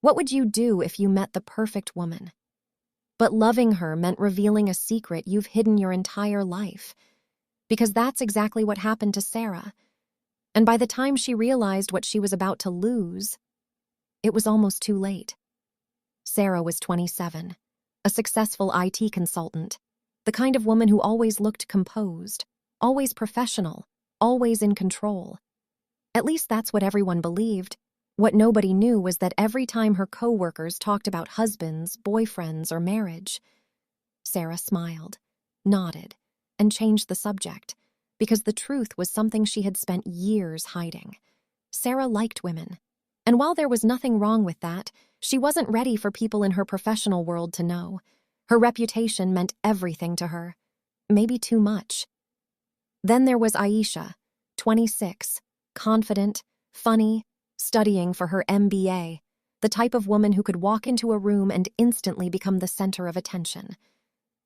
What would you do if you met the perfect woman? But loving her meant revealing a secret you've hidden your entire life. Because that's exactly what happened to Sarah. And by the time she realized what she was about to lose, it was almost too late. Sarah was 27, a successful IT consultant, the kind of woman who always looked composed, always professional, always in control. At least that's what everyone believed. What nobody knew was that every time her coworkers talked about husbands, boyfriends, or marriage, Sarah smiled, nodded, and changed the subject, because the truth was something she had spent years hiding. Sarah liked women, and while there was nothing wrong with that, she wasn't ready for people in her professional world to know. Her reputation meant everything to her, maybe too much. Then there was Aisha, 26, confident, funny, studying for her MBA, the type of woman who could walk into a room and instantly become the center of attention.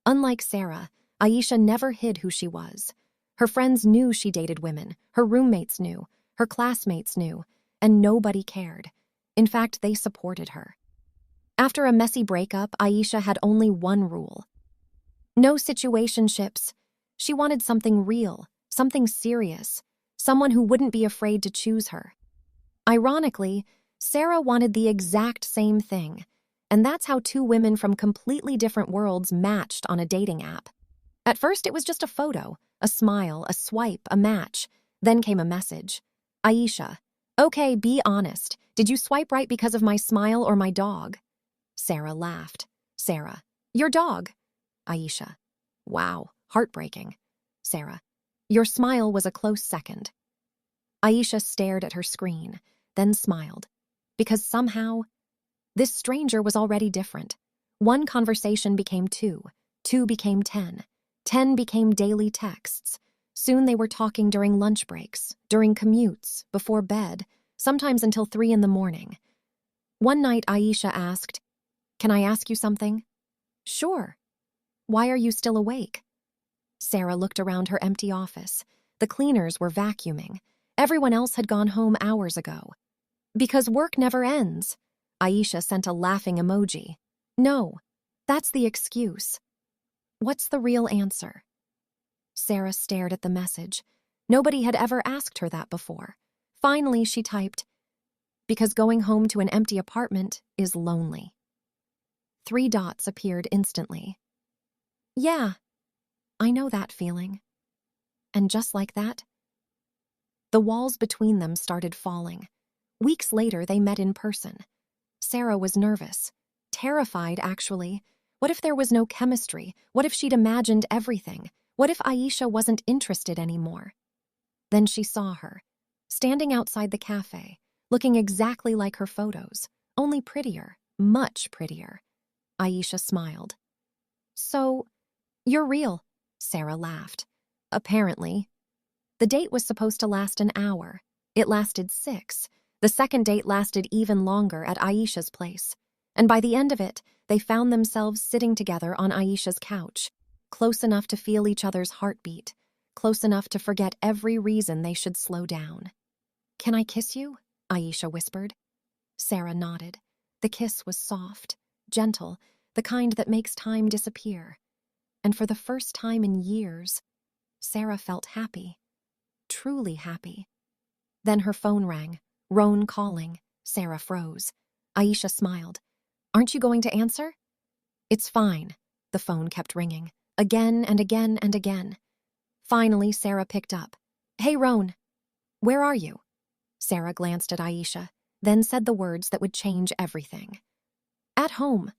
Unlike Sarah, Aisha never hid who she was. Her friends knew she dated women, her roommates knew, her classmates knew, and nobody cared. In fact, they supported her. After a messy breakup, Aisha had only one rule. No situationships. She wanted something real, something serious, someone who wouldn't be afraid to choose her. Ironically, Sarah wanted the exact same thing, and that's how two women from completely different worlds matched on a dating app. At first, it was just a photo, a smile, a swipe, a match. Then came a message. Aisha, okay, be honest. Did you swipe right because of my smile or my dog? Sarah laughed. Sarah, your dog. Aisha, wow, heartbreaking. Sarah, your smile was a close second. Aisha stared at her screen, then smiled, because somehow, this stranger was already different. One conversation became two became 10, 10 became daily texts. Soon they were talking during lunch breaks, during commutes, before bed, sometimes until 3 in the morning. One night Aisha asked, "Can I ask you something?" "Sure." "Why are you still awake?" Sarah looked around her empty office. The cleaners were vacuuming. Everyone else had gone home hours ago. "Because work never ends." Aisha sent a laughing emoji. "No, that's the excuse." "What's the real answer?" Sarah stared at the message. Nobody had ever asked her that before. Finally, she typed, "Because going home to an empty apartment is lonely." 3 dots appeared instantly. "Yeah, I know that feeling." And just like that, the walls between them started falling. Weeks later, they met in person. Sarah was nervous, terrified, actually. What if there was no chemistry? What if she'd imagined everything? What if Aisha wasn't interested anymore? Then she saw her, standing outside the cafe, looking exactly like her photos, only prettier, much prettier. Aisha smiled. "So, you're real," Sarah laughed. "Apparently." The date was supposed to last an hour. It lasted 6. The second date lasted even longer at Aisha's place. And by the end of it, they found themselves sitting together on Aisha's couch, close enough to feel each other's heartbeat, close enough to forget every reason they should slow down. "Can I kiss you?" Aisha whispered. Sarah nodded. The kiss was soft, gentle, the kind that makes time disappear. And for the first time in years, Sarah felt happy. Truly happy. Then her phone rang. Roan calling. Sarah froze. Aisha smiled. "Aren't you going to answer?" "It's fine." The phone kept ringing. Again and again and again. Finally, Sarah picked up. "Hey, Roan. Where are you?" Sarah glanced at Aisha, then said the words that would change everything. "At home.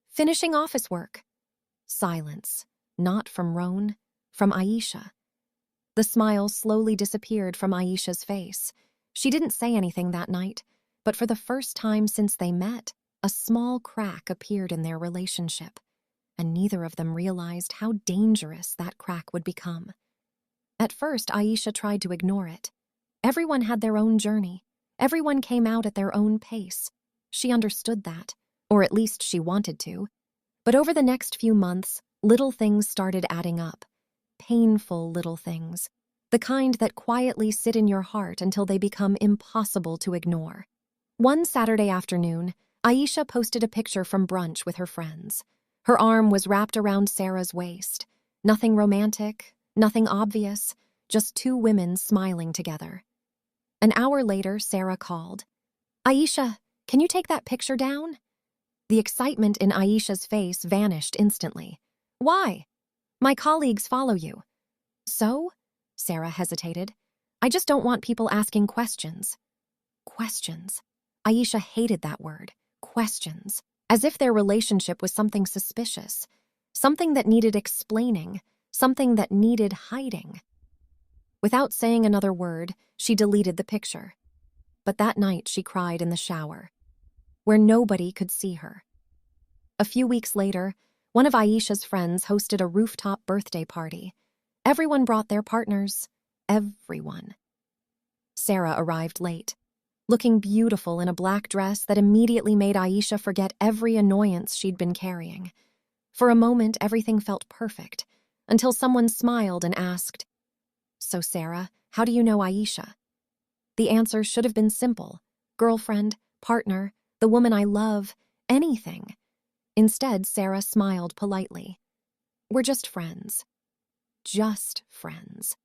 Finishing office work." Silence. Not from Roan, from Aisha. The smile slowly disappeared from Aisha's face. She didn't say anything that night, but for the first time since they met, a small crack appeared in their relationship, and neither of them realized how dangerous that crack would become. At first, Aisha tried to ignore it. Everyone had their own journey. Everyone came out at their own pace. She understood that, or at least she wanted to. But over the next few months, little things started adding up. Painful little things. The kind that quietly sit in your heart until they become impossible to ignore. One Saturday afternoon, Aisha posted a picture from brunch with her friends. Her arm was wrapped around Sarah's waist. Nothing romantic, nothing obvious, just two women smiling together. An hour later, Sarah called. "Aisha, can you take that picture down?" The excitement in Aisha's face vanished instantly. "Why?" "My colleagues follow you." "So?" Sarah hesitated. "I just don't want people asking questions." Questions. Aisha hated that word. Questions. As if their relationship was something suspicious. Something that needed explaining. Something that needed hiding. Without saying another word, she deleted the picture. But that night she cried in the shower, where nobody could see her. A few weeks later, one of Aisha's friends hosted a rooftop birthday party. Everyone brought their partners. Everyone. Sarah arrived late, looking beautiful in a black dress that immediately made Aisha forget every annoyance she'd been carrying. For a moment, everything felt perfect, until someone smiled and asked, "So, Sarah, how do you know Aisha?" The answer should have been simple. Girlfriend, partner, the woman I love, anything. Instead, Sarah smiled politely. "We're just friends." Just friends.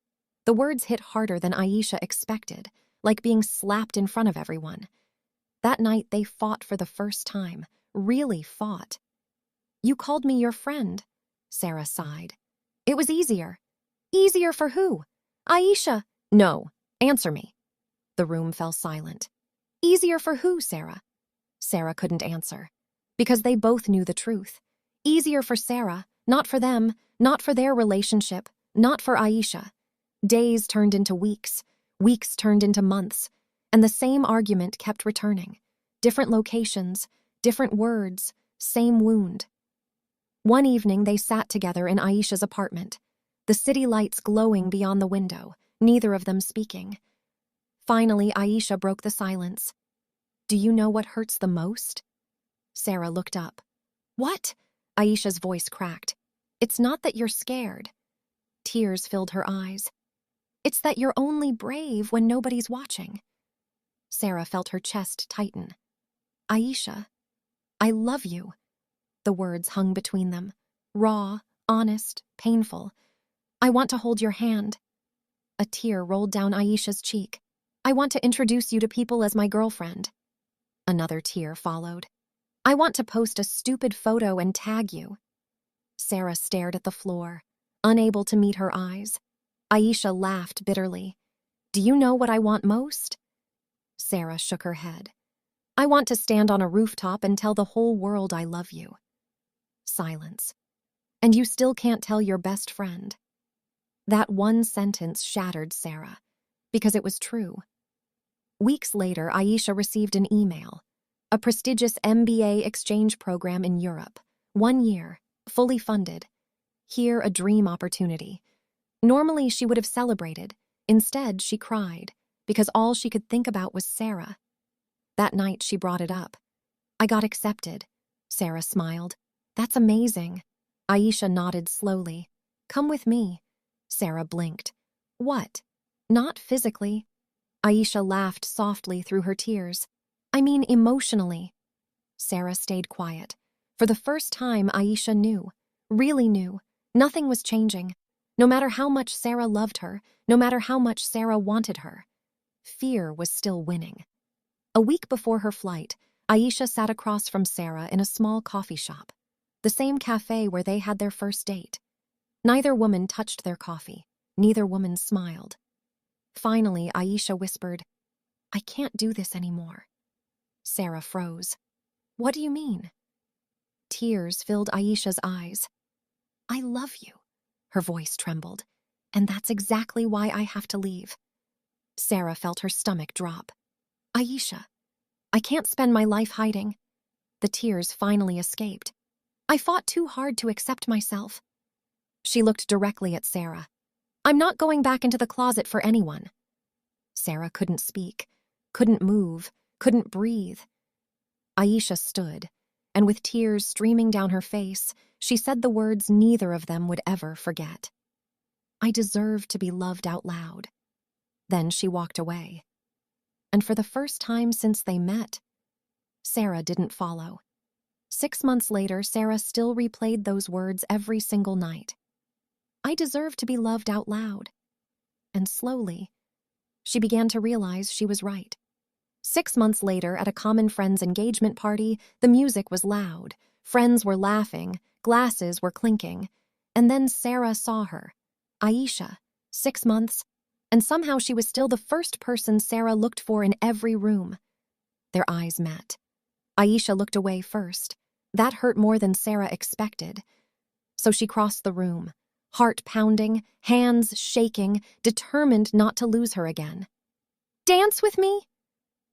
The words hit harder than Aisha expected, like being slapped in front of everyone. That night, they fought for the first time, really fought. "You called me your friend," Sarah sighed. "It was easier." "Easier for who?" "Aisha." "No, answer me." The room fell silent. "Easier for who, Sarah?" Sarah couldn't answer, because they both knew the truth. Easier for Sarah, not for them, not for their relationship, not for Aisha. Days turned into weeks, weeks turned into months, and the same argument kept returning. Different locations, different words, same wound. One evening, they sat together in Aisha's apartment, the city lights glowing beyond the window, neither of them speaking. Finally, Aisha broke the silence. "Do you know what hurts the most?" Sarah looked up. "What?" Aisha's voice cracked. "It's not that you're scared." Tears filled her eyes. "It's that you're only brave when nobody's watching." Sarah felt her chest tighten. "Aisha, I love you." The words hung between them, raw, honest, painful. "I want to hold your hand." A tear rolled down Aisha's cheek. "I want to introduce you to people as my girlfriend." Another tear followed. "I want to post a stupid photo and tag you." Sarah stared at the floor, unable to meet her eyes. Aisha laughed bitterly. "Do you know what I want most?" Sarah shook her head. "I want to stand on a rooftop and tell the whole world I love you." Silence. "And you still can't tell your best friend." That one sentence shattered Sarah, because it was true. Weeks later, Aisha received an email. A prestigious MBA exchange program in Europe. 1 year, fully funded. Here, a dream opportunity. Normally, she would have celebrated. Instead, she cried, because all she could think about was Sarah. That night, she brought it up. "I got accepted." Sarah smiled. "That's amazing." Aisha nodded slowly. "Come with me." Sarah blinked. "What?" "Not physically." Aisha laughed softly through her tears. "I mean emotionally." Sarah stayed quiet. For the first time, Aisha knew, really knew, nothing was changing. No matter how much Sarah loved her, no matter how much Sarah wanted her, fear was still winning. A week before her flight, Aisha sat across from Sarah in a small coffee shop, the same cafe where they had their first date. Neither woman touched their coffee. Neither woman smiled. Finally, Aisha whispered, "I can't do this anymore." Sarah froze. "What do you mean?" Tears filled Aisha's eyes. "I love you." Her voice trembled. "And that's exactly why I have to leave." Sarah felt her stomach drop. "Aisha, I can't spend my life hiding." The tears finally escaped. "I fought too hard to accept myself." She looked directly at Sarah. "I'm not going back into the closet for anyone." Sarah couldn't speak, couldn't move, couldn't breathe. Aisha stood, and with tears streaming down her face, she said the words neither of them would ever forget. "I deserve to be loved out loud." Then she walked away. And for the first time since they met, Sarah didn't follow. 6 months later, Sarah still replayed those words every single night. I deserve to be loved out loud. And slowly, she began to realize she was right. 6 months later, at a common friend's engagement party, the music was loud. Friends were laughing, glasses were clinking. And then Sarah saw her, Aisha, 6 months, and somehow she was still the first person Sarah looked for in every room. Their eyes met. Aisha looked away first. That hurt more than Sarah expected. So she crossed the room, heart pounding, hands shaking, determined not to lose her again. "Dance with me?"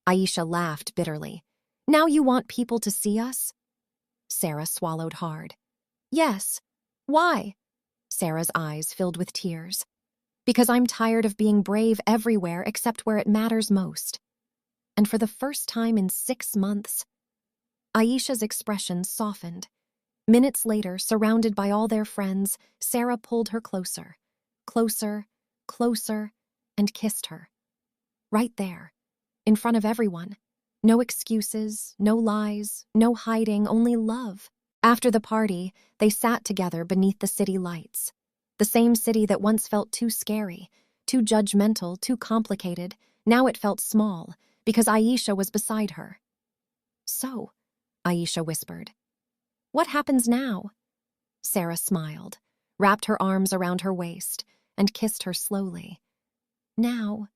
Aisha laughed bitterly. "Now you want people to see us?" Sarah swallowed hard. "Yes. Why?" Sarah's eyes filled with tears. "Because I'm tired of being brave everywhere except where it matters most." And for the first time in 6 months, Aisha's expression softened. Minutes later, surrounded by all their friends, Sarah pulled her closer, closer, closer, and kissed her. Right there, in front of everyone. No excuses, no lies, no hiding, only love. After the party, they sat together beneath the city lights. The same city that once felt too scary, too judgmental, too complicated. Now it felt small, because Aisha was beside her. "So," Aisha whispered, "what happens now?" Sarah smiled, wrapped her arms around her waist, and kissed her slowly. Now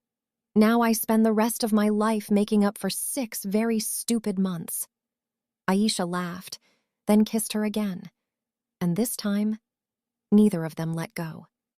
I spend the rest of my life making up for 6 very stupid months." Aisha laughed, then kissed her again. And this time, neither of them let go.